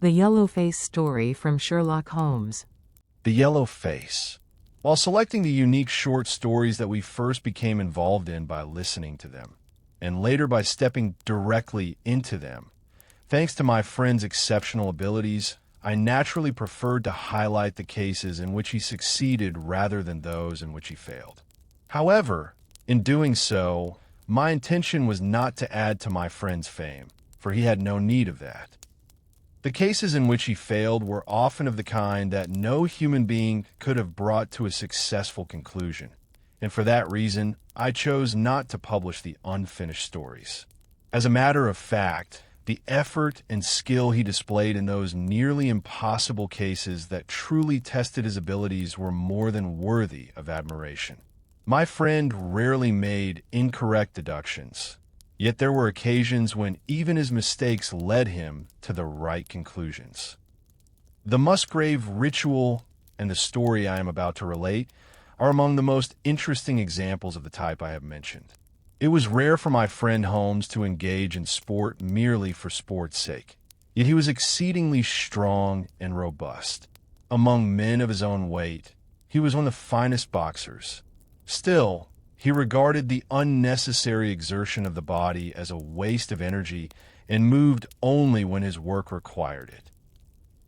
The Yellow Face story from Sherlock Holmes. The Yellow Face. While selecting the unique short stories that we first became involved in by listening to them, and later by stepping directly into them, thanks to my friend's exceptional abilities, I naturally preferred to highlight the cases in which he succeeded rather than those in which he failed. However, in doing so, my intention was not to add to my friend's fame, for he had no need of that. The cases in which he failed were often of the kind that no human being could have brought to a successful conclusion, and for that reason, I chose not to publish the unfinished stories. As a matter of fact, the effort and skill he displayed in those nearly impossible cases that truly tested his abilities were more than worthy of admiration. My friend rarely made incorrect deductions, yet there were occasions when even his mistakes led him to the right conclusions. The Musgrave ritual and the story I am about to relate are among the most interesting examples of the type I have mentioned. It was rare for my friend Holmes to engage in sport merely for sport's sake, yet he was exceedingly strong and robust. Among men of his own weight, he was one of the finest boxers. Still, he regarded the unnecessary exertion of the body as a waste of energy and moved only when his work required it.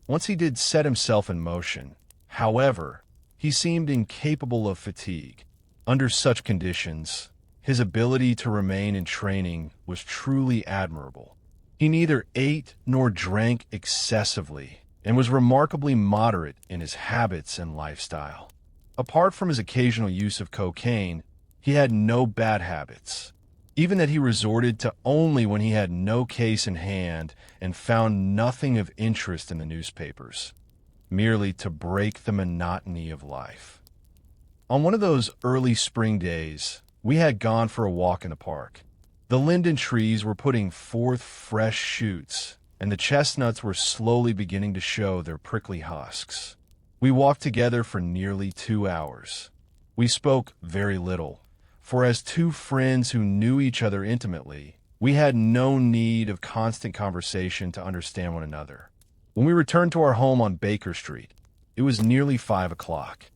Once he did set himself in motion, however, he seemed incapable of fatigue. Under such conditions, his ability to remain in training was truly admirable. He neither ate nor drank excessively and was remarkably moderate in his habits and lifestyle. Apart from his occasional use of cocaine, he had no bad habits, even that he resorted to only when he had no case in hand and found nothing of interest in the newspapers, merely to break the monotony of life. On one of those early spring days, we had gone for a walk in the park. The linden trees were putting forth fresh shoots, and the chestnuts were slowly beginning to show their prickly husks. We walked together for nearly 2 hours. We spoke very little, for as two friends who knew each other intimately, we had no need of constant conversation to understand one another. When we returned to our home on Baker Street, it was nearly 5 o'clock.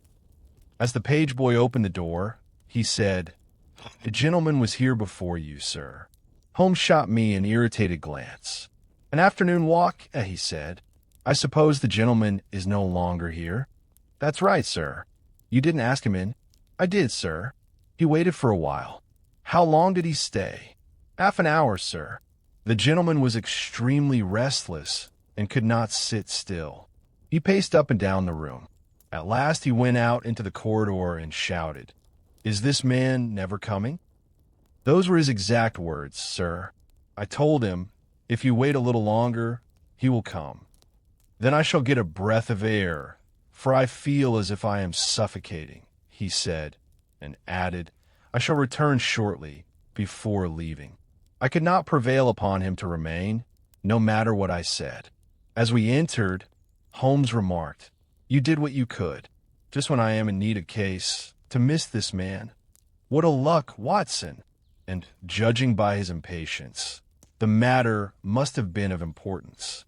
As the page boy opened the door, he said, "The gentleman was here before you, sir." Holmes shot me an irritated glance. "An afternoon walk?" he said. "I suppose the gentleman is no longer here?" "That's right, sir." "You didn't ask him in?" "I did, sir. He waited for a while." "How long did he stay?" "Half an hour, sir." The gentleman was extremely restless and could not sit still. He paced up and down the room. At last he went out into the corridor and shouted, "Is this man never coming?" "Those were his exact words, sir. I told him, if you wait a little longer, he will come. Then I shall get a breath of air, for I feel as if I am suffocating," he said, and added, "I shall return shortly, before leaving." I could not prevail upon him to remain, no matter what I said. As we entered, Holmes remarked, "You did what you could, just when I am in need of case, to miss this man. What a luck, Watson!" And, judging by his impatience, the matter must have been of importance.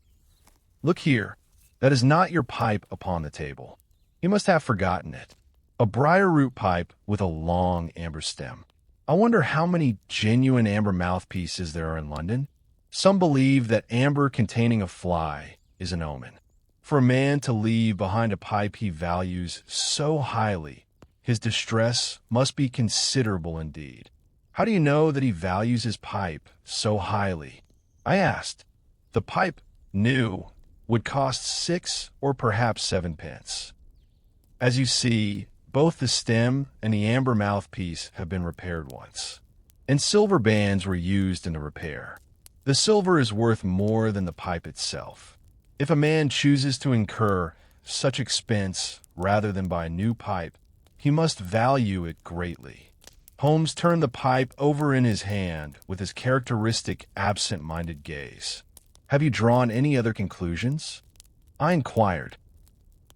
"Look here, that is not your pipe upon the table. You must have forgotten it. A briar-root pipe with a long amber stem. I wonder how many genuine amber mouthpieces there are in London. Some believe that amber containing a fly is an omen. For a man to leave behind a pipe he values so highly, his distress must be considerable indeed. How do you know that he values his pipe so highly?" I asked. "The pipe, new, would cost 6 or perhaps 7 pence. As you see, both the stem and the amber mouthpiece have been repaired once, and silver bands were used in the repair. The silver is worth more than the pipe itself. If a man chooses to incur such expense rather than buy a new pipe, he must value it greatly." Holmes turned the pipe over in his hand with his characteristic absent-minded gaze. "Have you drawn any other conclusions?" I inquired.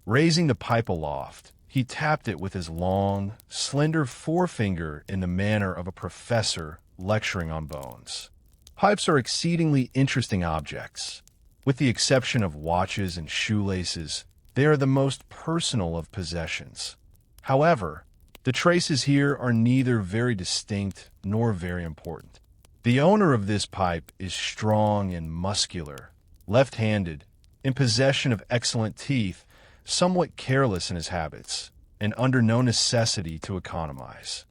Raising the pipe aloft, he tapped it with his long, slender forefinger in the manner of a professor lecturing on bones. "Pipes are exceedingly interesting objects. With the exception of watches and shoelaces, they are the most personal of possessions. However, the traces here are neither very distinct nor very important. The owner of this pipe is strong and muscular, left-handed, in possession of excellent teeth, somewhat careless in his habits, and under no necessity to economize.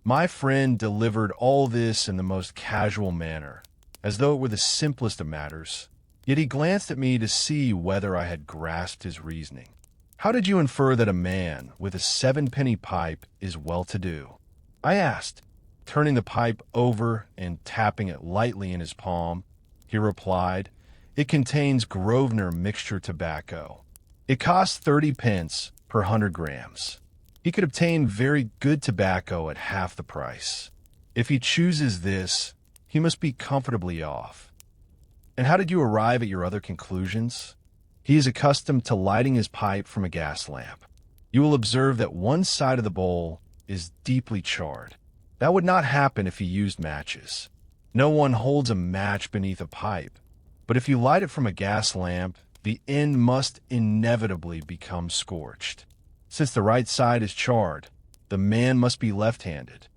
My friend delivered all this in the most casual manner, as though it were the simplest of matters, yet he glanced at me to see whether I had grasped his reasoning. "How did you infer that a man with a 7-penny pipe is well-to-do?" I asked, turning the pipe over and tapping it lightly in his palm. He replied, "It contains Grosvenor mixture tobacco. It costs 30 pence per 100 grams. He could obtain very good tobacco at half the price. If he chooses this, he must be comfortably off." "And how did you arrive at your other conclusions?" "He is accustomed to lighting his pipe from a gas lamp. You will observe that one side of the bowl is deeply charred. That would not happen if he used matches. No one holds a match beneath a pipe, but if you light it from a gas lamp, the end must inevitably become scorched. Since the right side is charred, the man must be left-handed.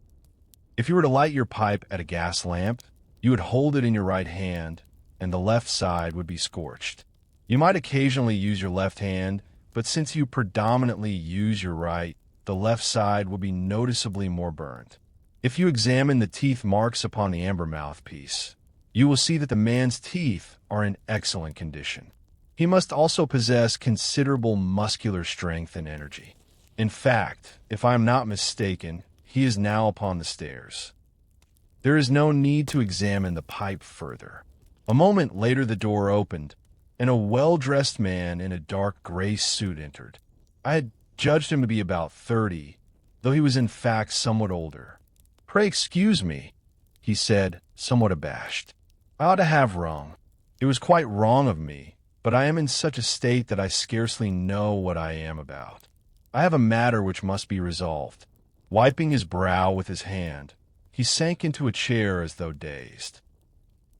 If you were to light your pipe at a gas lamp, you would hold it in your right hand, and the left side would be scorched. You might occasionally use your left hand, but since you predominantly use your right, the left side will be noticeably more burned. If you examine the teeth marks upon the amber mouthpiece, you will see that the man's teeth are in excellent condition. He must also possess considerable muscular strength and energy. In fact, if I am not mistaken, he is now upon the stairs. There is no need to examine the pipe further." A moment later the door opened, and a well-dressed man in a dark gray suit entered. I had judged him to be about 30, though he was in fact somewhat older. "Pray excuse me," he said, somewhat abashed. "I ought to have rung. It was quite wrong of me, but I am in such a state that I scarcely know what I am about. I have a matter which must be resolved." Wiping his brow with his hand, he sank into a chair as though dazed.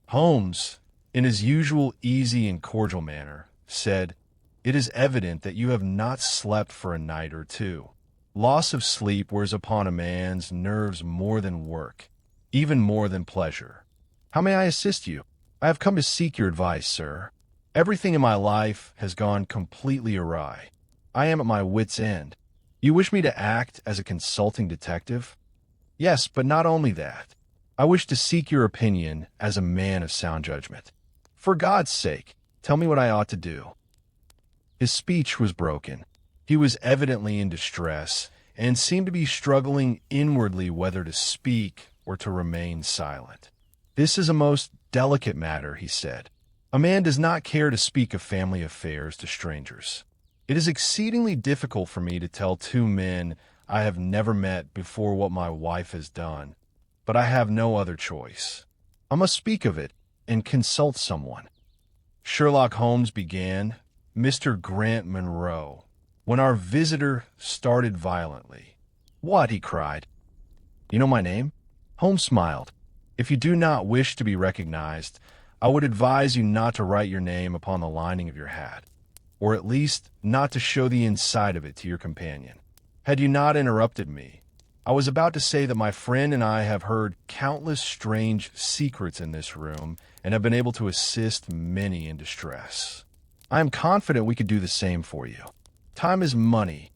Holmes, in his usual easy and cordial manner, said, "It is evident that you have not slept for a night or two. Loss of sleep wears upon a man's nerves more than work, even more than pleasure. How may I assist you? I have come to seek your advice, sir. Everything in my life has gone completely awry. I am at my wit's end. You wish me to act as a consulting detective?" "Yes, but not only that. I wish to seek your opinion as a man of sound judgment. For God's sake, tell me what I ought to do." His speech was broken. He was evidently in distress and seemed to be struggling inwardly whether to speak or to remain silent. "This is a most delicate matter," he said. "A man does not care to speak of family affairs to strangers. It is exceedingly difficult for me to tell two men I have never met before what my wife has done, but I have no other choice. I must speak of it and consult someone." Sherlock Holmes began, "Mr. Grant Monroe," when our visitor started violently. "What?" he cried. "You know my name?" Holmes smiled. "If you do not wish to be recognized, I would advise you not to write your name upon the lining of your hat, or at least not to show the inside of it to your companion. Had you not interrupted me, I was about to say that my friend and I have heard countless strange secrets in this room and have been able to assist many in distress. I am confident we could do the same for you. Time is money.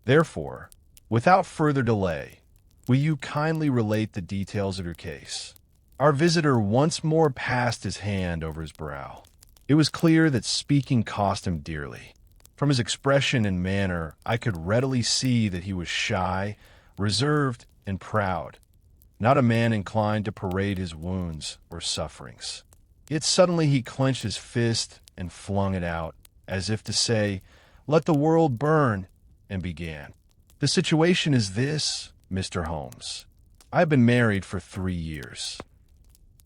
Therefore, without further delay, will you kindly relate the details of your case?" Our visitor once more passed his hand over his brow. It was clear that speaking cost him dearly. From his expression and manner, I could readily see that he was shy, reserved, and proud, not a man inclined to parade his wounds or sufferings. Yet suddenly he clenched his fist and flung it out, as if to say, "Let the world burn," and began. "The situation is this, Mr. Holmes. I have been married for 3 years.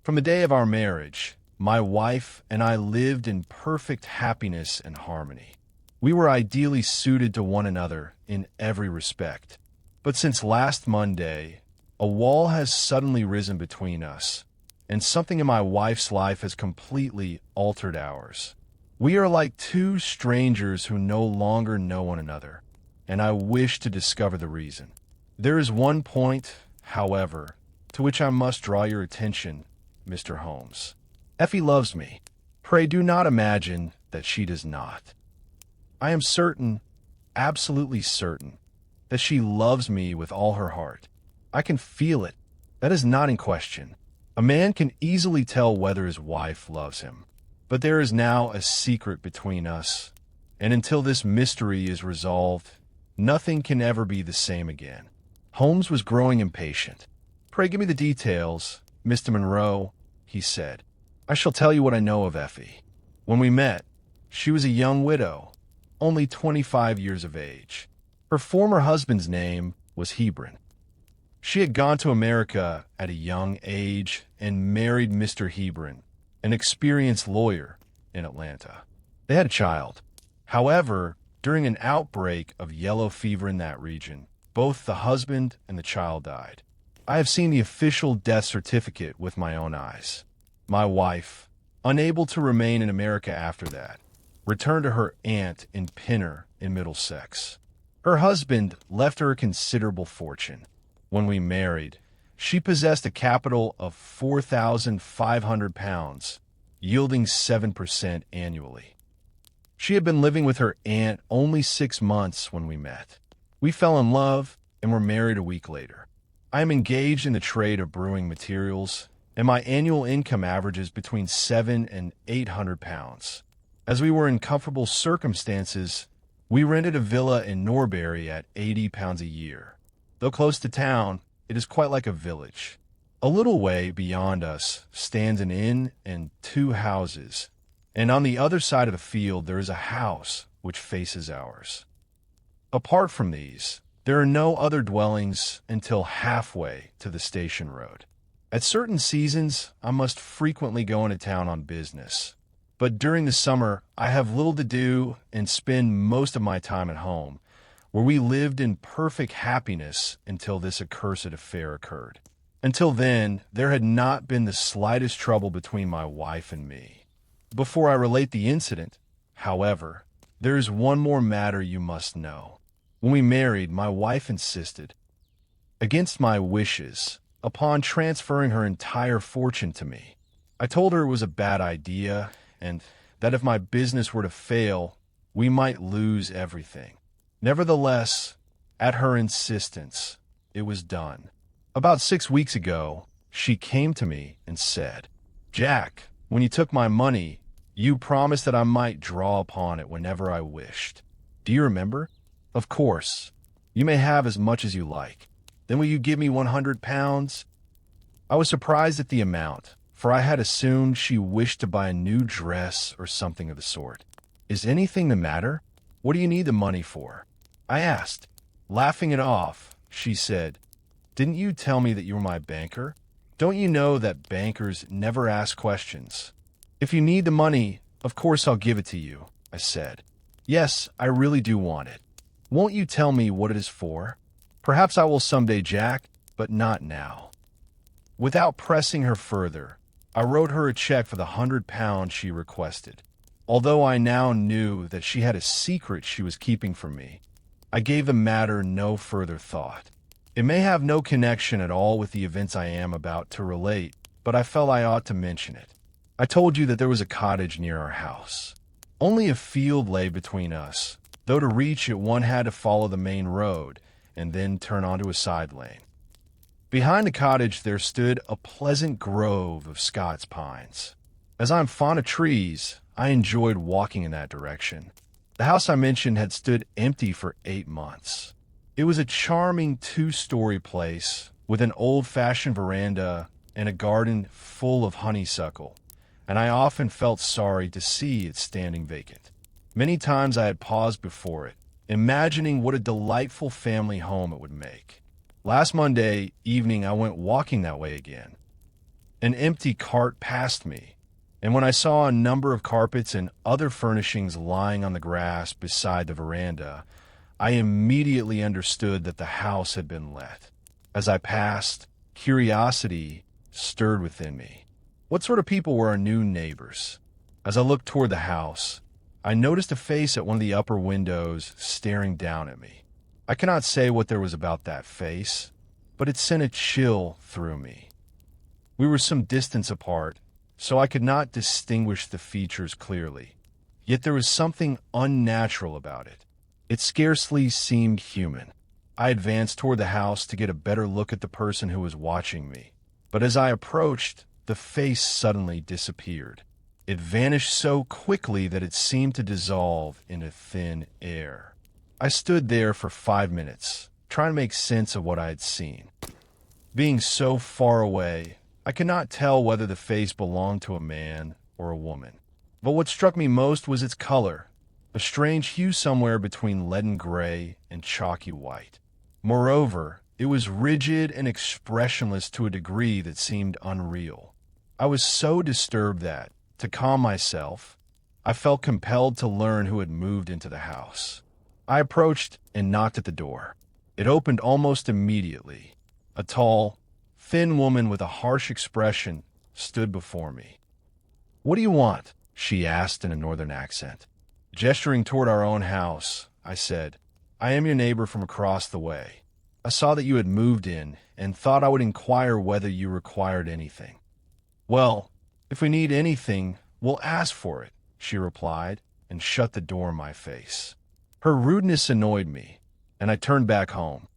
From the day of our marriage, my wife and I lived in perfect happiness and harmony. We were ideally suited to one another in every respect. But since last Monday, a wall has suddenly risen between us, and something in my wife's life has completely altered ours. We are like two strangers who no longer know one another, and I wish to discover the reason. There is one point, however, to which I must draw your attention, Mr. Holmes. Effie loves me. Pray do not imagine that she does not. I am certain, absolutely certain, that she loves me with all her heart. I can feel it. That is not in question. A man can easily tell whether his wife loves him. But there is now a secret between us, and until this mystery is resolved, nothing can ever be the same again. Holmes was growing impatient. Pray give me the details, Mr. Monroe, he said. I shall tell you what I know of Effie. When we met, she was a young widow, only 25 years of age. Her former husband's name was Hebron. She had gone to America at a young age and married Mr. Hebron, an experienced lawyer in Atlanta. They had a child. However, during an outbreak of yellow fever in that region, both the husband and the child died. I have seen the official death certificate with my own eyes. My wife, unable to remain in America after that, returned to her aunt in Pinner in Middlesex. Her husband left her a considerable fortune. When we married, she possessed a capital of £4,500, yielding 7% annually. She had been living with her aunt only 6 months when we met. We fell in love and were married a week later. I am engaged in the trade of brewing materials, and my annual income averages between £700 and £800. As we were in comfortable circumstances, we rented a villa in Norbury at £80 a year. Though close to town, it is quite like a village. A little way beyond us stands an inn and 2 houses, and on the other side of the field there is a house which faces ours. Apart from these, there are no other dwellings until halfway to the station road. At certain seasons, I must frequently go into town on business, but during the summer I have little to do and spend most of my time at home, where we lived in perfect happiness until this accursed affair occurred. Until then, there had not been the slightest trouble between my wife and me. Before I relate the incident, however, there is one more matter you must know. When we married, my wife insisted, against my wishes, upon transferring her entire fortune to me. I told her it was a bad idea, and that if my business were to fail, we might lose everything. Nevertheless, at her insistence, it was done. About 6 weeks ago, she came to me and said, Jack, when you took my money, you promised that I might draw upon it whenever I wished. Do you remember? Of course. You may have as much as you like. Then will you give me £100? I was surprised at the amount, for I had assumed she wished to buy a new dress or something of the sort. Is anything the matter? What do you need the money for? I asked. Laughing it off, she said, Didn't you tell me that you were my banker? Don't you know that bankers never ask questions? If you need the money, of course I'll give it to you, I said. Yes, I really do want it. Won't you tell me what it is for? Perhaps I will someday, Jack, but not now. Without pressing her further, I wrote her a check for the £100 she requested. Although I now knew that she had a secret she was keeping from me, I gave the matter no further thought. It may have no connection at all with the events I am about to relate, but I felt I ought to mention it. I told you that there was a cottage near our house. Only a field lay between us, though to reach it one had to follow the main road and then turn onto a side lane. Behind the cottage there stood a pleasant grove of Scots pines. As I am fond of trees, I enjoyed walking in that direction. The house I mentioned had stood empty for 8 months. It was a charming 2-story place with an old-fashioned veranda and a garden full of honeysuckle, and I often felt sorry to see it standing vacant. Many times I had paused before it, imagining what a delightful family home it would make. Last Monday evening I went walking that way again. An empty cart passed me, and when I saw a number of carpets and other furnishings lying on the grass beside the veranda, I immediately understood that the house had been let. As I passed, curiosity stirred within me. What sort of people were our new neighbors? As I looked toward the house, I noticed a face at one of the upper windows staring down at me. I cannot say what there was about that face, but it sent a chill through me. We were some distance apart, so I could not distinguish the features clearly. Yet there was something unnatural about it. It scarcely seemed human. I advanced toward the house to get a better look at the person who was watching me. But as I approached, the face suddenly disappeared. It vanished so quickly that it seemed to dissolve into thin air. I stood there for 5 minutes, trying to make sense of what I had seen. Being so far away, I could not tell whether the face belonged to a man or a woman. But what struck me most was its color, a strange hue somewhere between leaden gray and chalky white. Moreover, it was rigid and expressionless to a degree that seemed unreal. I was so disturbed that, to calm myself, I felt compelled to learn who had moved into the house. I approached and knocked at the door. It opened almost immediately. A tall, thin woman with a harsh expression stood before me. "What do you want?" she asked in a northern accent. Gesturing toward our own house, I said, "I am your neighbor from across the way. I saw that you had moved in and thought I would inquire whether you required anything." "Well, if we need anything, we'll ask for it," she replied, and shut the door in my face. Her rudeness annoyed me, and I turned back home.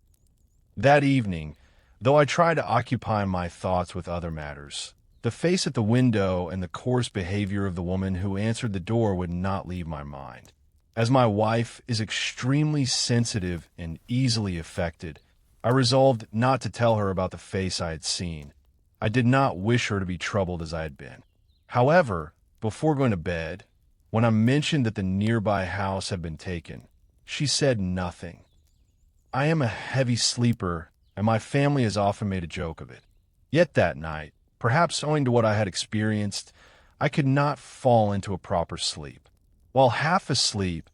That evening, though I tried to occupy my thoughts with other matters, the face at the window and the coarse behavior of the woman who answered the door would not leave my mind. As my wife is extremely sensitive and easily affected, I resolved not to tell her about the face I had seen. I did not wish her to be troubled as I had been. However, before going to bed, when I mentioned that the nearby house had been taken, she said nothing. I am a heavy sleeper, and my family has often made a joke of it. Yet that night, perhaps owing to what I had experienced, I could not fall into a proper sleep. While half asleep,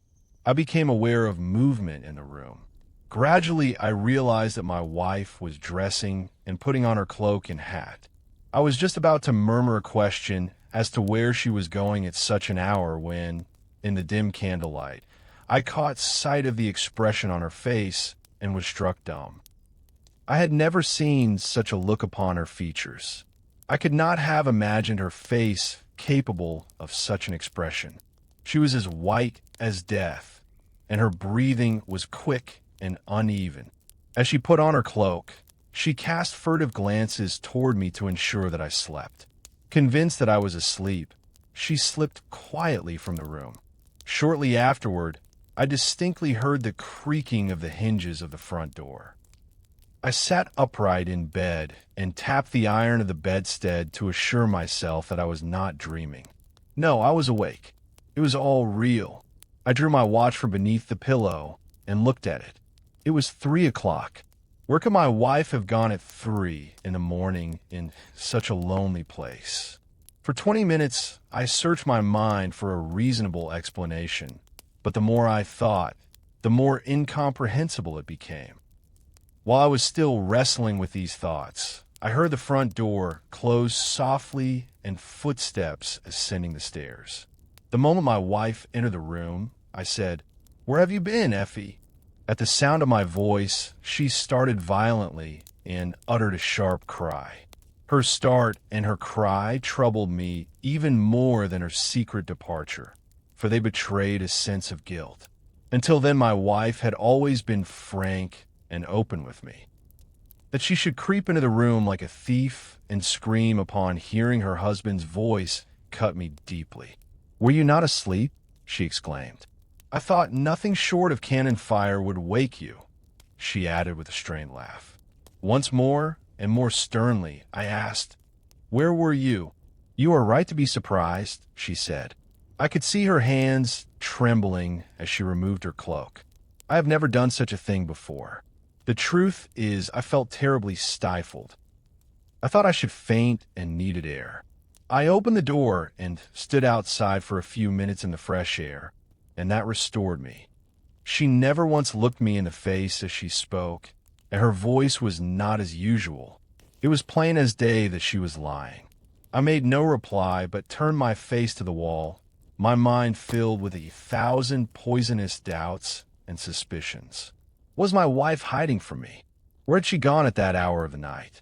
I became aware of movement in the room. Gradually, I realized that my wife was dressing and putting on her cloak and hat. I was just about to murmur a question as to where she was going at such an hour when, in the dim candlelight, I caught sight of the expression on her face and was struck dumb. I had never seen such a look upon her features. I could not have imagined her face capable of such an expression. She was as white as death, and her breathing was quick and uneven. As she put on her cloak, she cast furtive glances toward me to ensure that I slept. Convinced that I was asleep, she slipped quietly from the room. Shortly afterward, I distinctly heard the creaking of the hinges of the front door. I sat upright in bed and tapped the iron of the bedstead to assure myself that I was not dreaming. No, I was awake. It was all real. I drew my watch from beneath the pillow and looked at it. It was 3 o'clock. Where could my wife have gone at 3 in the morning in such a lonely place? For 20 minutes, I searched my mind for a reasonable explanation, but the more I thought, the more incomprehensible it became. While I was still wrestling with these thoughts, I heard the front door close softly and footsteps ascending the stairs. The moment my wife entered the room, I said, "Where have you been, Effie?" At the sound of my voice, she started violently and uttered a sharp cry. Her start and her cry troubled me even more than her secret departure, for they betrayed a sense of guilt. Until then, my wife had always been frank and open with me. That she should creep into the room like a thief and scream upon hearing her husband's voice cut me deeply. "Were you not asleep?" she exclaimed. "I thought nothing short of cannon fire would wake you," she added with a strained laugh. Once more, and more sternly, I asked, "Where were you?" "You are right to be surprised," she said. I could see her hands trembling as she removed her cloak. I have never done such a thing before. The truth is, I felt terribly stifled. I thought I should faint and needed air. I opened the door and stood outside for a few minutes in the fresh air, and that restored me. She never once looked me in the face as she spoke, and her voice was not as usual. It was plain as day that she was lying. I made no reply, but turned my face to the wall, my mind filled with 1,000 poisonous doubts and suspicions. Was my wife hiding from me? Where had she gone at that hour of the night?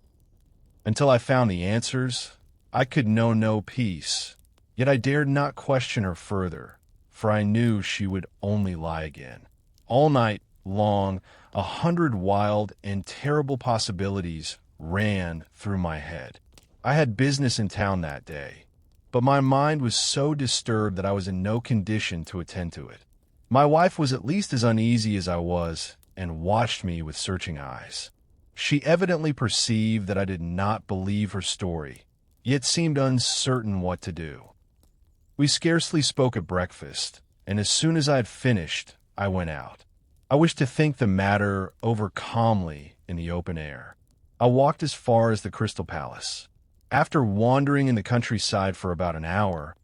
Until I found the answers, I could know no peace. Yet I dared not question her further, for I knew she would only lie again. All night long, 100 wild and terrible possibilities ran through my head. I had business in town that day, but my mind was so disturbed that I was in no condition to attend to it. My wife was at least as uneasy as I was and watched me with searching eyes. She evidently perceived that I did not believe her story, yet seemed uncertain what to do. We scarcely spoke at breakfast, and as soon as I had finished, I went out. I wished to think the matter over calmly in the open air. I walked as far as the Crystal Palace. After wandering in the countryside for about an hour,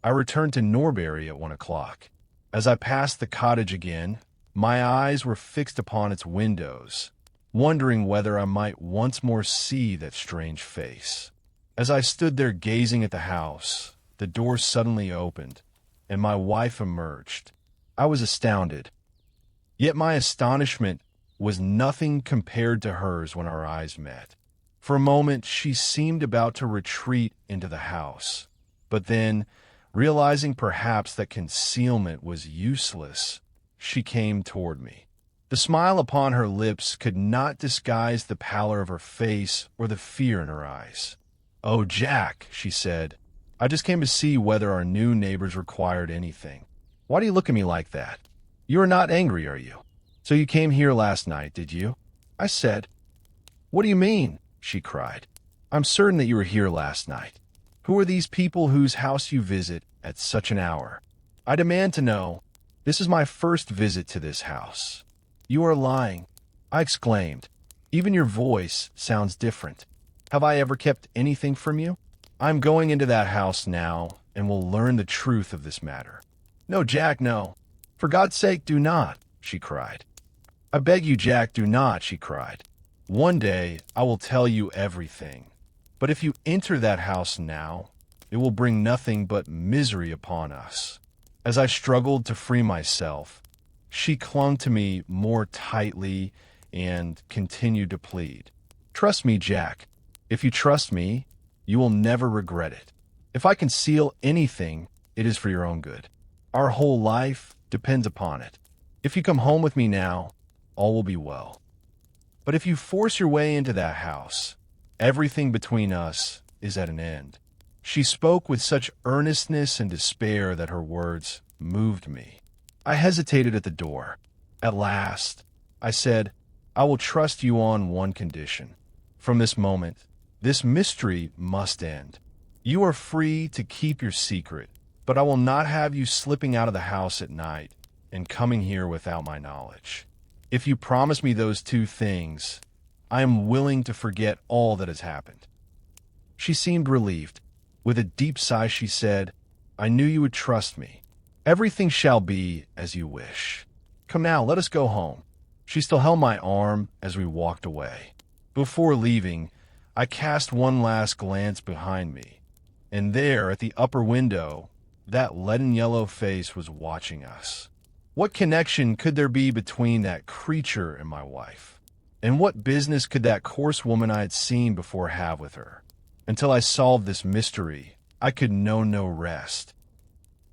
I returned to Norbury at 1 o'clock. As I passed the cottage again, my eyes were fixed upon its windows, wondering whether I might once more see that strange face. As I stood there gazing at the house, the door suddenly opened, and my wife emerged. I was astounded. Yet my astonishment was nothing compared to hers when our eyes met. For a moment, she seemed about to retreat into the house, but then, realizing perhaps that concealment was useless, she came toward me. The smile upon her lips could not disguise the pallor of her face or the fear in her eyes. "Oh, Jack," she said, "I just came to see whether our new neighbors required anything. Why do you look at me like that? You are not angry, are you? So you came here last night, did you?" I said. "What do you mean?" she cried. "I'm certain that you were here last night. Who are these people whose house you visit at such an hour? I demand to know. This is my first visit to this house." "You are lying," I exclaimed. "Even your voice sounds different. Have I ever kept anything from you? I'm going into that house now and will learn the truth of this matter." "No, Jack, no. For God's sake, do not," she cried. "I beg you, Jack, do not," she cried. "One day I will tell you everything. But if you enter that house now, it will bring nothing but misery upon us." As I struggled to free myself, she clung to me more tightly and continued to plead. "Trust me, Jack. If you trust me, you will never regret it. If I conceal anything, it is for your own good. Our whole life depends upon it. If you come home with me now, all will be well. But if you force your way into that house, everything between us is at an end." She spoke with such earnestness and despair that her words moved me. I hesitated at the door. At last, I said, "I will trust you on one condition. From this moment, this mystery must end. You are free to keep your secret, but I will not have you slipping out of the house at night and coming here without my knowledge. If you promise me those two things, I am willing to forget all that has happened." She seemed relieved. With a deep sigh, she said, "I knew you would trust me. Everything shall be as you wish. Come now, let us go home." She still held my arm as we walked away. Before leaving, I cast one last glance behind me, and there, at the upper window, that leaden yellow face was watching us. What connection could there be between that creature and my wife? And what business could that coarse woman I had seen before have with her? Until I solved this mystery, I could know no rest.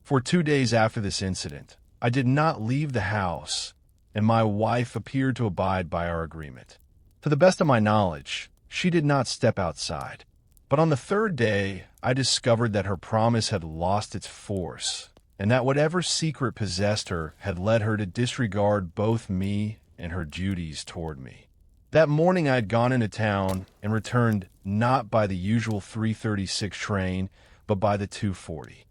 For 2 days after this incident, I did not leave the house, and my wife appeared to abide by our agreement. To the best of my knowledge, she did not step outside. But on the 3rd day, I discovered that her promise had lost its force, and that whatever secret possessed her had led her to disregard both me and her duties toward me. That morning I had gone into town and returned not by the usual 3:36 train, but by the 2:40.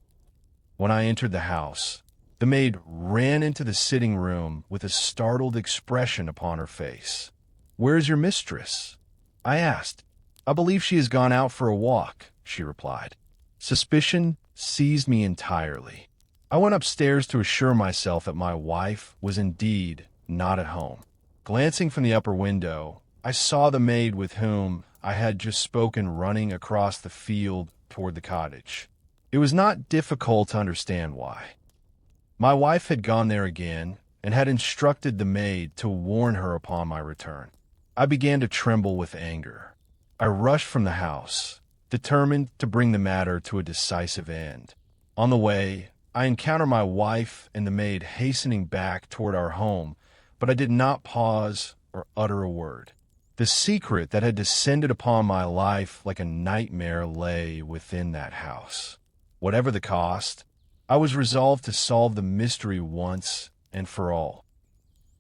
When I entered the house, the maid ran into the sitting room with a startled expression upon her face. "Where is your mistress?" I asked. "I believe she has gone out for a walk," she replied. Suspicion seized me entirely. I went upstairs to assure myself that my wife was indeed not at home. Glancing from the upper window, I saw the maid with whom I had just spoken running across the field toward the cottage. It was not difficult to understand why. My wife had gone there again and had instructed the maid to warn her upon my return. I began to tremble with anger. I rushed from the house, determined to bring the matter to a decisive end. On the way, I encountered my wife and the maid hastening back toward our home, but I did not pause or utter a word. The secret that had descended upon my life like a nightmare lay within that house. Whatever the cost, I was resolved to solve the mystery once and for all.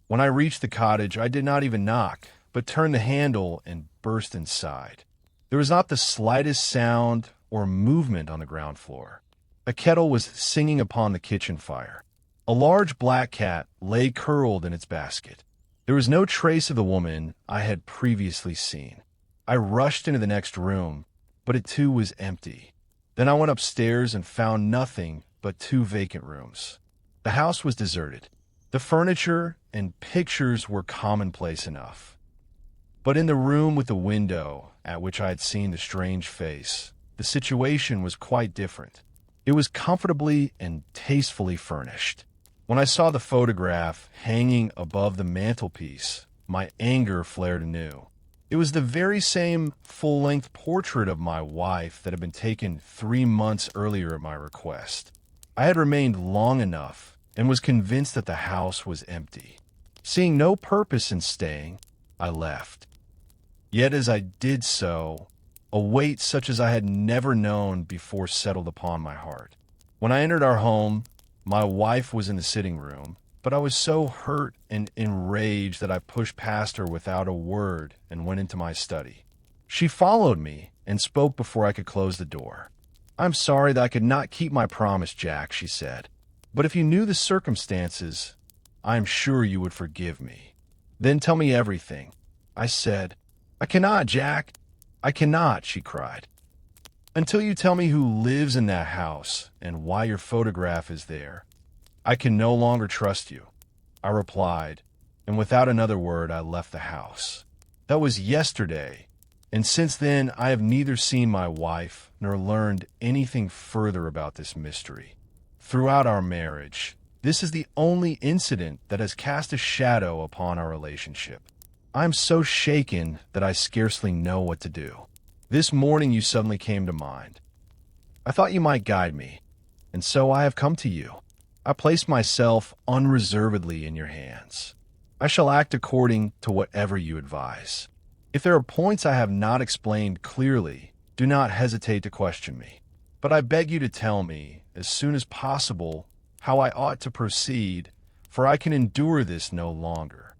When I reached the cottage, I did not even knock, but turned the handle and burst inside. There was not the slightest sound or movement on the ground floor. A kettle was singing upon the kitchen fire. A large black cat lay curled in its basket. There was no trace of the woman I had previously seen. I rushed into the next room, but it too was empty. Then I went upstairs and found nothing but 2 vacant rooms. The house was deserted. The furniture and pictures were commonplace enough. But in the room with the window at which I had seen the strange face, the situation was quite different. It was comfortably and tastefully furnished. When I saw the photograph hanging above the mantelpiece, my anger flared anew. It was the very same full-length portrait of my wife that had been taken 3 months earlier at my request. I had remained long enough and was convinced that the house was empty. Seeing no purpose in staying, I left. Yet as I did so, a weight such as I had never known before settled upon my heart. When I entered our home, my wife was in the sitting room, but I was so hurt and enraged that I pushed past her without a word and went into my study. She followed me and spoke before I could close the door. "I'm sorry that I could not keep my promise, Jack," she said. "But if you knew the circumstances, I am sure you would forgive me." "Then tell me everything," I said. "I cannot, Jack. I cannot," she cried. "Until you tell me who lives in that house and why your photograph is there, I can no longer trust you," I replied, and without another word I left the house. That was yesterday, and since then I have neither seen my wife nor learned anything further about this mystery. Throughout our marriage, this is the only incident that has cast a shadow upon our relationship. I am so shaken that I scarcely know what to do. This morning you suddenly came to mind. I thought you might guide me, and so I have come to you. I place myself unreservedly in your hands. I shall act according to whatever you advise. If there are points I have not explained clearly, do not hesitate to question me. But I beg you to tell me, as soon as possible, how I ought to proceed, for I can endure this no longer.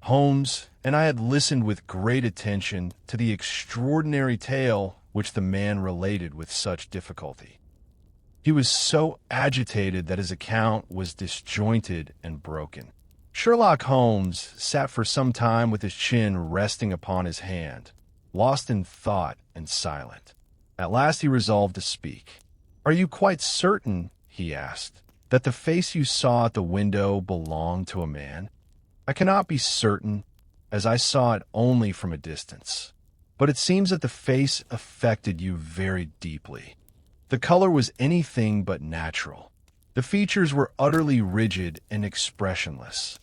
Holmes and I had listened with great attention to the extraordinary tale which the man related with such difficulty. He was so agitated that his account was disjointed and broken. Sherlock Holmes sat for some time with his chin resting upon his hand, lost in thought and silent. At last he resolved to speak. "Are you quite certain," he asked, "that the face you saw at the window belonged to a man?" "I cannot be certain, as I saw it only from a distance. But it seems that the face affected you very deeply. The color was anything but natural. The features were utterly rigid and expressionless.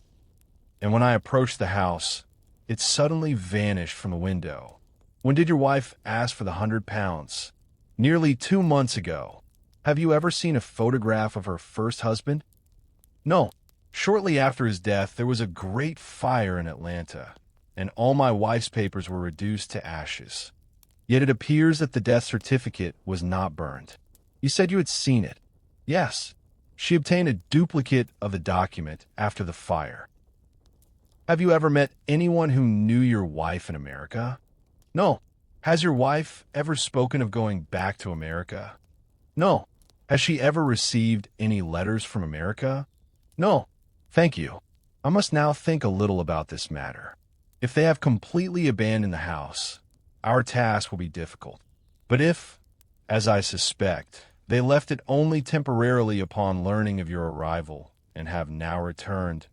And when I approached the house, it suddenly vanished from the window. When did your wife ask for the £100? Nearly 2 months ago. Have you ever seen a photograph of her first husband?" "No. Shortly after his death, there was a great fire in Atlanta, and all my wife's papers were reduced to ashes. Yet it appears that the death certificate was not burned." "You said you had seen it." "Yes. She obtained a duplicate of the document after the fire." "Have you ever met anyone who knew your wife in America?" "No." "Has your wife ever spoken of going back to America?" "No." "Has she ever received any letters from America?" "No." "Thank you. I must now think a little about this matter. If they have completely abandoned the house, our task will be difficult. But if, as I suspect, they left it only temporarily upon learning of your arrival and have now returned,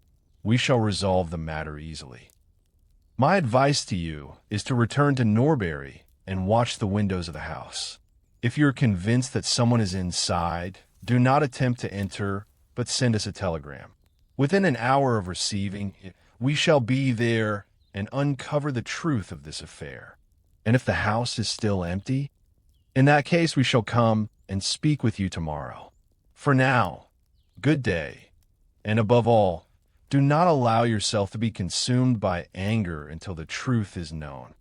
we shall resolve the matter easily. My advice to you is to return to Norbury and watch the windows of the house. If you're convinced that someone is inside, do not attempt to enter, but send us a telegram. Within an hour of receiving it, we shall be there and uncover the truth of this affair. And if the house is still empty, in that case we shall come and speak with you tomorrow. For now, good day, and above all, do not allow yourself to be consumed by anger until the truth is known.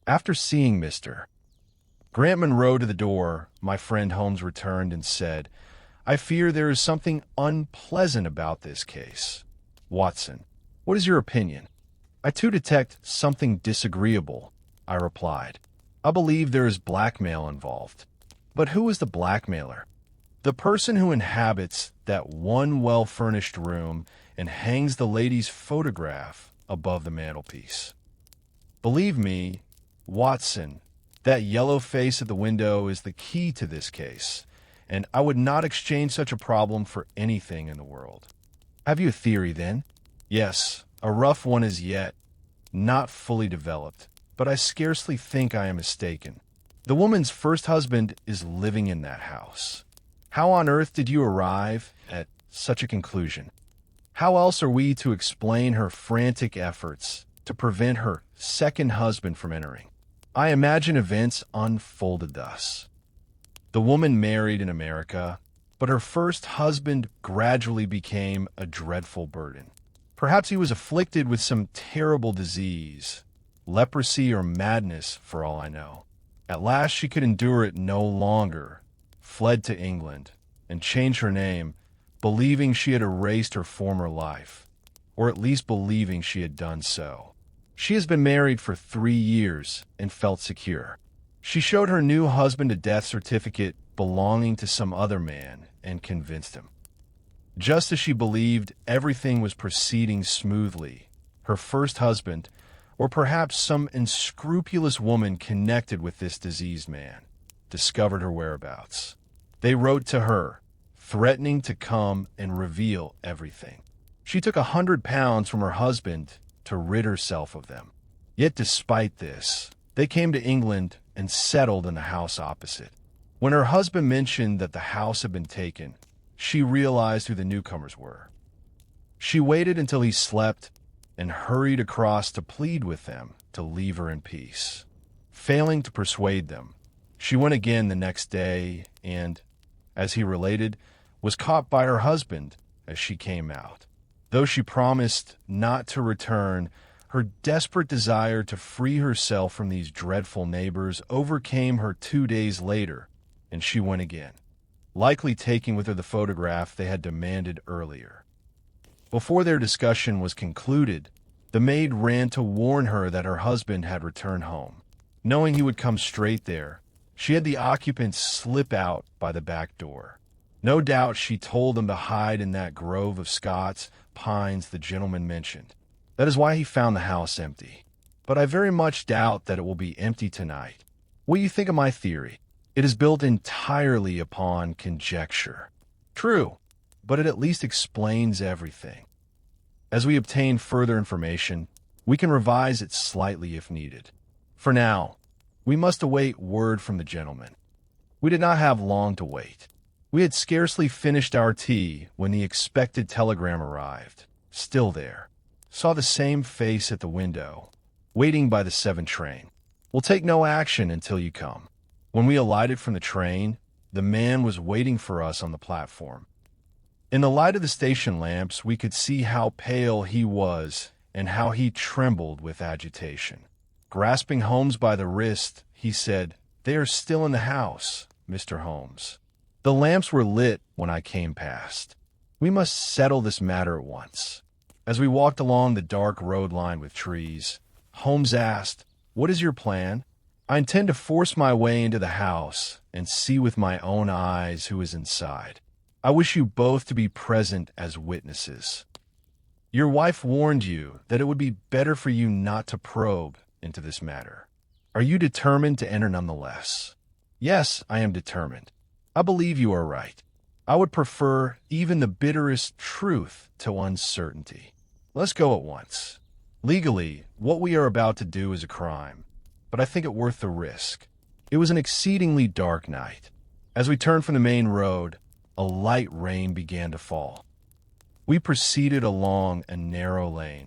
After seeing Mr. Grant Monroe to the door, my friend Holmes returned and said, I fear there is something unpleasant about this case. Watson, what is your opinion? I too detect something disagreeable, I replied. I believe there is blackmail involved. But who is the blackmailer? The person who inhabits that one well-furnished room and hangs the lady's photograph above the mantelpiece. Believe me, Watson, that yellow face at the window is the key to this case, and I would not exchange such a problem for anything in the world. Have you a theory, then? Yes, a rough one as yet, not fully developed, but I scarcely think I am mistaken. The woman's first husband is living in that house. How on earth did you arrive at such a conclusion? How else are we to explain her frantic efforts to prevent her second husband from entering? I imagine events unfolded thus. The woman married in America, but her first husband gradually became a dreadful burden. Perhaps he was afflicted with some terrible disease, leprosy or madness for all I know. At last she could endure it no longer, fled to England, and changed her name, believing she had erased her former life, or at least believing she had done so. She has been married for 3 years and felt secure. She showed her new husband a death certificate belonging to some other man and convinced him. Just as she believed everything was proceeding smoothly, her first husband, or perhaps some unscrupulous woman connected with this diseased man, discovered her whereabouts. They wrote to her, threatening to come and reveal everything. She took £100 from her husband to rid herself of them. Yet despite this, they came to England and settled in the house opposite. When her husband mentioned that the house had been taken, she realized who the newcomers were. She waited until he slept and hurried across to plead with them to leave her in peace. Failing to persuade them, she went again the next day and, as he related, was caught by her husband as she came out. Though she promised not to return, her desperate desire to free herself from these dreadful neighbors overcame her 2 days later, and she went again, likely taking with her the photograph they had demanded earlier. Before their discussion was concluded, the maid ran to warn her that her husband had returned home. Knowing he would come straight there, she had the occupants slip out by the back door. No doubt she told them to hide in that grove of Scots pines the gentleman mentioned. That is why he found the house empty. But I very much doubt that it will be empty tonight. What do you think of my theory? It is built entirely upon conjecture. True, but it at least explains everything. As we obtain further information, we can revise it slightly if needed. For now, we must await word from the gentleman. We did not have long to wait. We had scarcely finished our tea when the expected telegram arrived, still there. Saw the same face at the window, waiting by the 7 train. We'll take no action until you come. When we alighted from the train, the man was waiting for us on the platform. In the light of the station lamps, we could see how pale he was and how he trembled with agitation. Grasping Holmes by the wrist, he said, "They are still in the house, Mr. Holmes. The lamps were lit when I came past. We must settle this matter at once." As we walked along the dark road lined with trees, Holmes asked, "What is your plan?" "I intend to force my way into the house and see with my own eyes who is inside. I wish you both to be present as witnesses. Your wife warned you that it would be better for you not to probe into this matter. Are you determined to enter nonetheless?" "Yes, I am determined. I believe you are right. I would prefer even the bitterest truth to uncertainty. Let's go at once. Legally, what we are about to do is a crime, but I think it worth the risk. It was an exceedingly dark night. As we turned from the main road, a light rain began to fall. We proceeded along a narrow lane,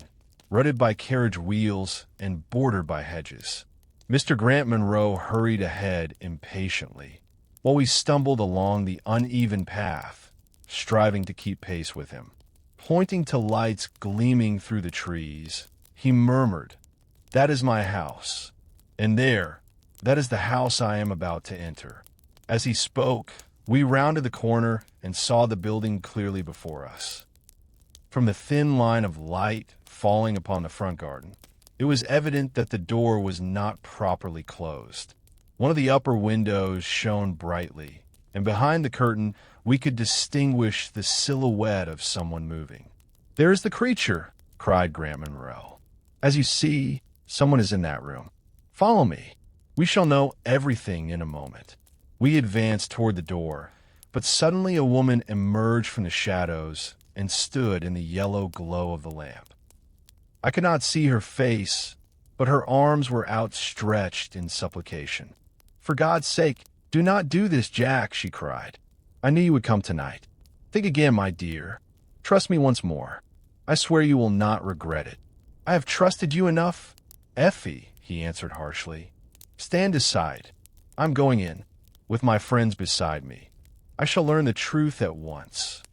rutted by carriage wheels and bordered by hedges. Mr. Grant Monroe hurried ahead impatiently, while we stumbled along the uneven path, striving to keep pace with him. Pointing to lights gleaming through the trees, he murmured, "That is my house, and there, that is the house I am about to enter." As he spoke, we rounded the corner and saw the building clearly before us. From the thin line of light falling upon the front garden, it was evident that the door was not properly closed. One of the upper windows shone brightly, and behind the curtain we could distinguish the silhouette of someone moving. "There is the creature!" cried Grant Monroe. "As you see, someone is in that room. Follow me. We shall know everything in a moment." We advanced toward the door, but suddenly a woman emerged from the shadows and stood in the yellow glow of the lamp. I could not see her face, but her arms were outstretched in supplication. "For God's sake, do not do this, Jack," she cried. "I knew you would come tonight. Think again, my dear. Trust me once more. I swear you will not regret it." "I have trusted you enough." "Effie," he answered harshly, "stand aside. I'm going in, with my friends beside me. I shall learn the truth at once."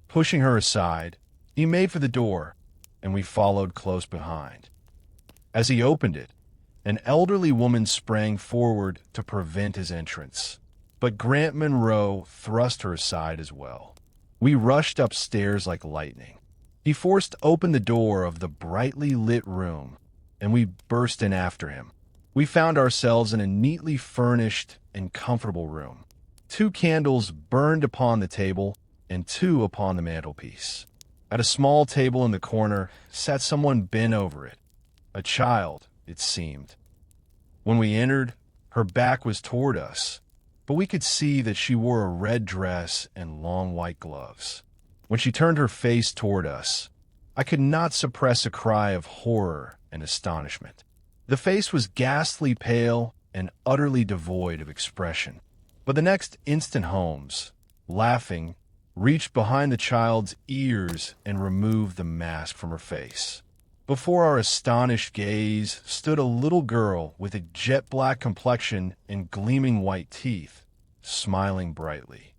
Pushing her aside, he made for the door, and we followed close behind. As he opened it, an elderly woman sprang forward to prevent his entrance, but Grant Monroe thrust her aside as well. We rushed upstairs like lightning. He forced open the door of the brightly lit room, and we burst in after him. We found ourselves in a neatly furnished and comfortable room. 2 candles burned upon the table and 2 upon the mantelpiece. At a small table in the corner sat someone bent over it, a child, it seemed. When we entered, her back was toward us, but we could see that she wore a red dress and long white gloves. When she turned her face toward us, I could not suppress a cry of horror and astonishment. The face was ghastly pale and utterly devoid of expression. But the next instant Holmes, laughing, reached behind the child's ears and removed the mask from her face. Before our astonished gaze stood a little girl with a jet-black complexion and gleaming white teeth, smiling brightly.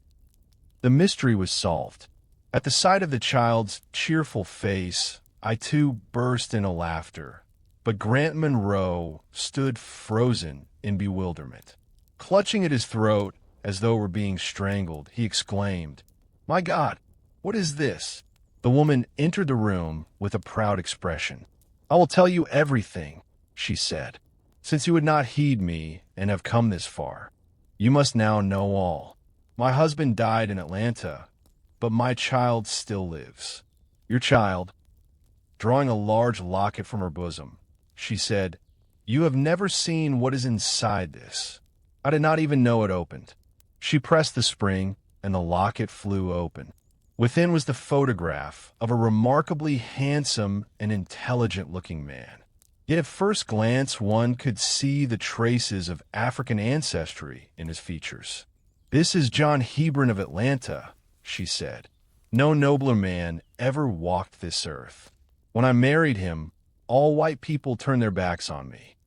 The mystery was solved. At the sight of the child's cheerful face, I too burst into laughter, but Grant Monroe stood frozen in bewilderment. Clutching at his throat as though it were being strangled, he exclaimed, "My God, what is this?" The woman entered the room with a proud expression. "I will tell you everything," she said. "Since you would not heed me and have come this far, you must now know all. My husband died in Atlanta, but my child still lives. Your child," drawing a large locket from her bosom, she said, "you have never seen what is inside this. I did not even know it opened." She pressed the spring, and the locket flew open. Within was the photograph of a remarkably handsome and intelligent-looking man. Yet at first glance one could see the traces of African ancestry in his features. "This is John Hebron of Atlanta," she said. "No nobler man ever walked this earth. When I married him, all white people turned their backs on me.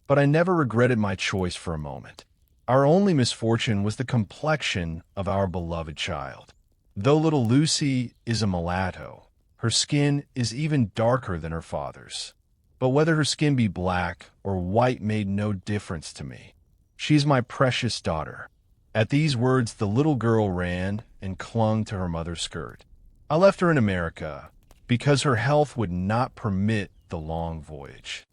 But I never regretted my choice for a moment. Our only misfortune was the complexion of our beloved child. Though little Lucy is a mulatto, her skin is even darker than her father's. But whether her skin be black or white made no difference to me. She is my precious daughter." At these words, the little girl ran and clung to her mother's skirt. I left her in America because her health would not permit the long voyage.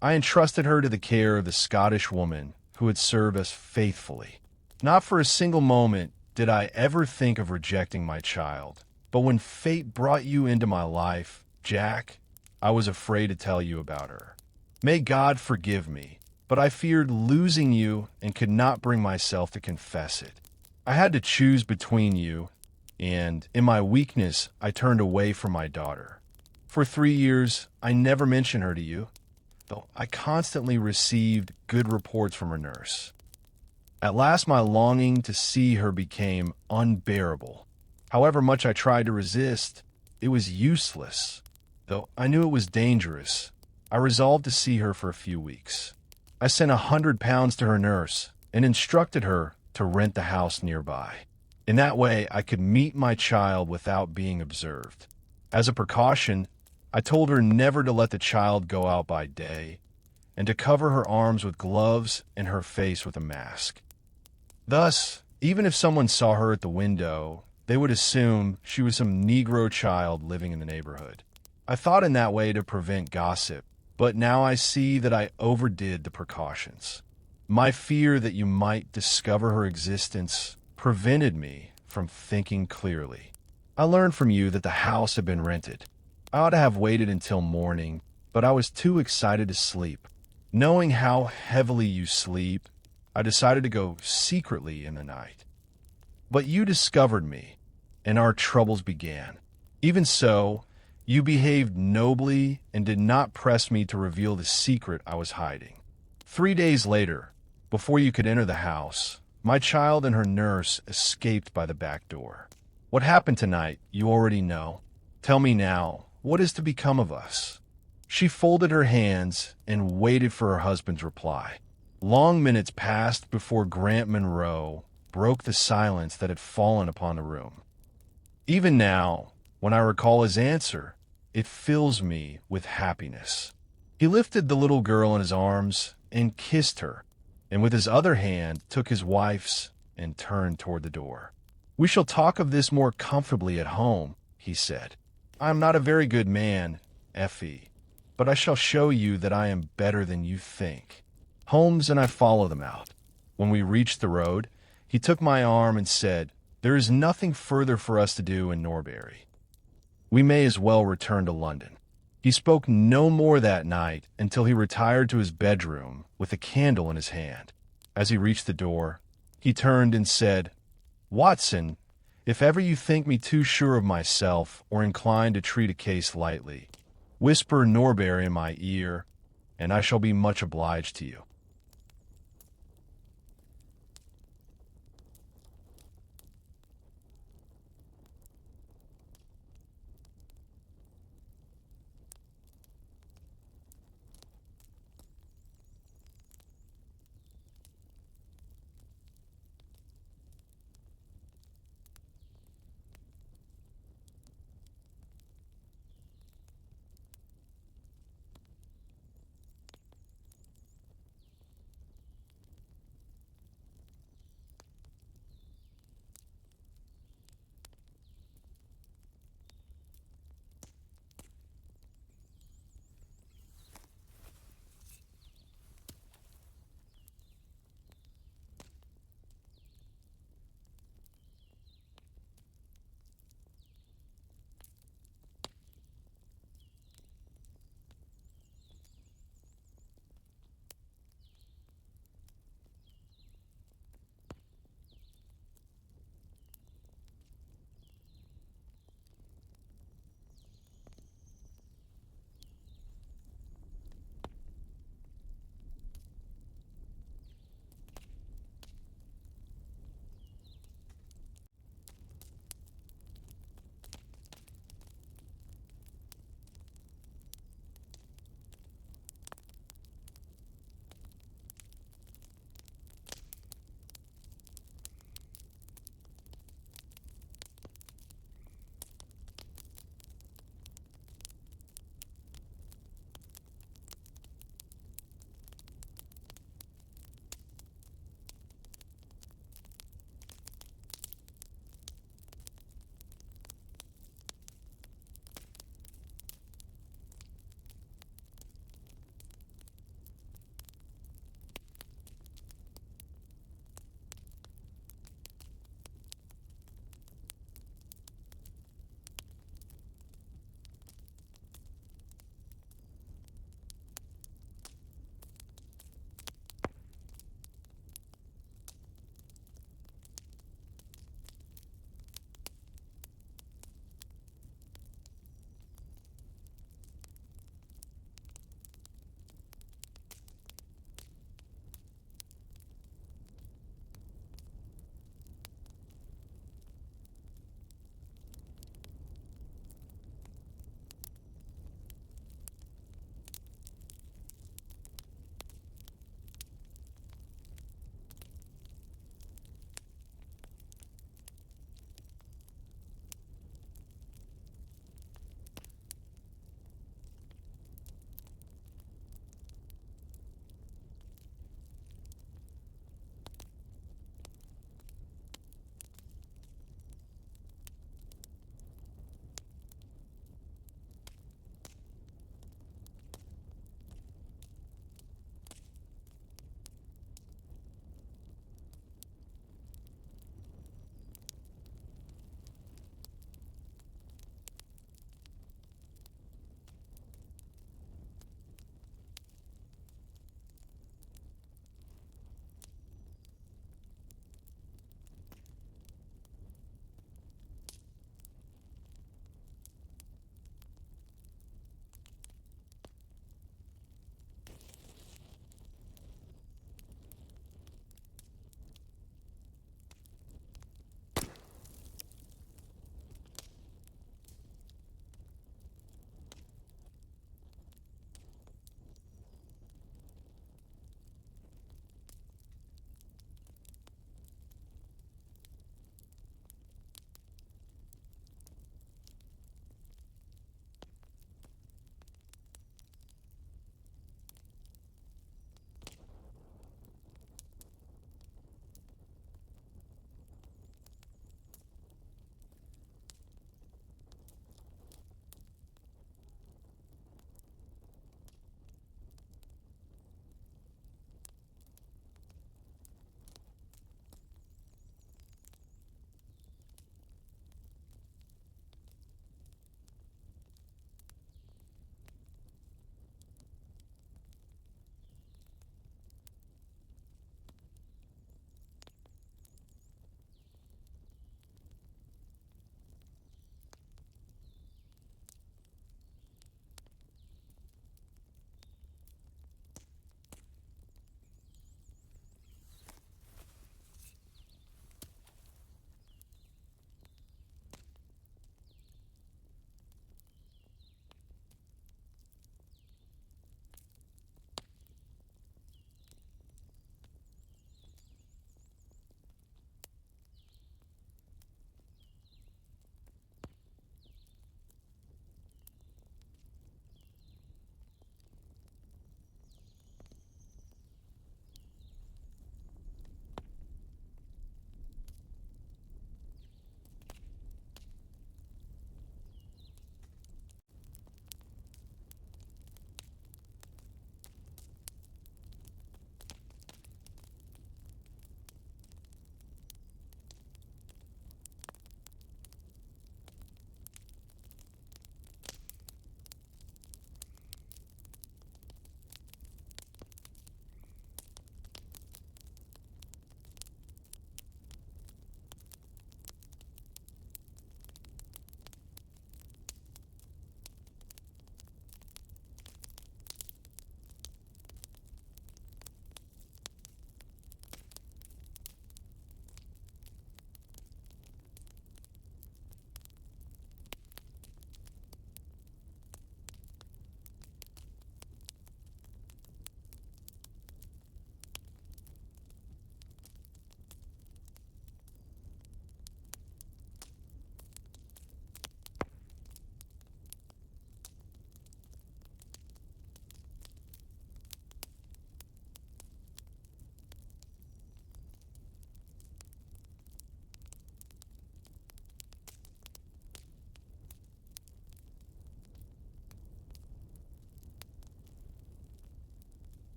I entrusted her to the care of the Scottish woman who had served us faithfully. Not for a single moment did I ever think of rejecting my child, but when fate brought you into my life, Jack, I was afraid to tell you about her. May God forgive me, but I feared losing you and could not bring myself to confess it. I had to choose between you, and in my weakness, I turned away from my daughter. For 3 years, I never mentioned her to you. though I constantly received good reports from her nurse. At last, my longing to see her became unbearable. However much I tried to resist, it was useless. Though I knew it was dangerous, I resolved to see her for a few weeks. I sent £100 to her nurse and instructed her to rent the house nearby. In that way, I could meet my child without being observed. As a precaution, I told her never to let the child go out by day and to cover her arms with gloves and her face with a mask. Thus, even if someone saw her at the window, they would assume she was some Negro child living in the neighborhood. I thought in that way to prevent gossip, but now I see that I overdid the precautions. My fear that you might discover her existence prevented me from thinking clearly. I learned from you that the house had been rented. I ought to have waited until morning, but I was too excited to sleep. Knowing how heavily you sleep, I decided to go secretly in the night. But you discovered me, and our troubles began. Even so, you behaved nobly and did not press me to reveal the secret I was hiding. 3 days later, before you could enter the house, my child and her nurse escaped by the back door. What happened tonight, you already know. Tell me now, what is to become of us? She folded her hands and waited for her husband's reply. Long minutes passed before Grant Monroe broke the silence that had fallen upon the room. Even now, when I recall his answer, it fills me with happiness. He lifted the little girl in his arms and kissed her, and with his other hand took his wife's and turned toward the door. "We shall talk of this more comfortably at home," he said. "I am not a very good man, Effie, but I shall show you that I am better than you think." Holmes and I followed them out. When we reached the road, he took my arm and said, "There is nothing further for us to do in Norbury. We may as well return to London." He spoke no more that night until he retired to his bedroom with a candle in his hand. As he reached the door, he turned and said, "Watson, if ever you think me too sure of myself or inclined to treat a case lightly, whisper Norbury in my ear, and I shall be much obliged to you."